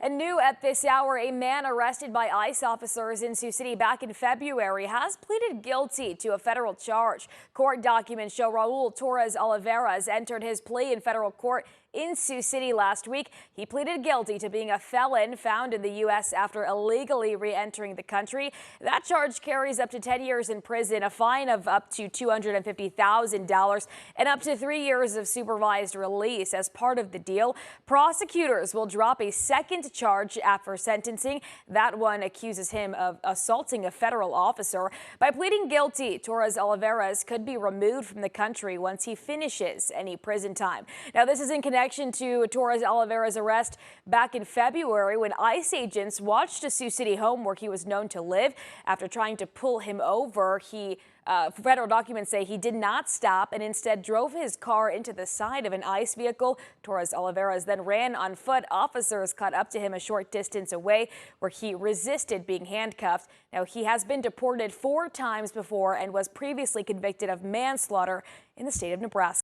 And new at this hour, a man arrested by ICE officers in Sioux City back in February has pleaded guilty to a federal charge. Court documents show Raul Torres Oliveras entered his plea in federal court in Sioux City last week. He pleaded guilty to being a felon found in the U.S. after illegally re-entering the country. That charge carries up to 10 years in prison, a fine of up to $250,000, and up to 3 years of supervised release. As part of the deal, prosecutors will drop a second charge after sentencing. That one accuses him of assaulting a federal officer. By pleading guilty, Torres Oliveras could be removed from the country once he finishes any prison time. Now, this is in connection to Torres Oliveras' arrest back in February when ICE agents watched a Sioux City home where he was known to live. After trying to pull him over, federal documents say he did not stop and instead drove his car into the side of an ICE vehicle. Torres Oliveras then ran on foot. Officers caught up to him a short distance away where he resisted being handcuffed. Now, he has been deported 4 times before and was previously convicted of manslaughter in the state of Nebraska.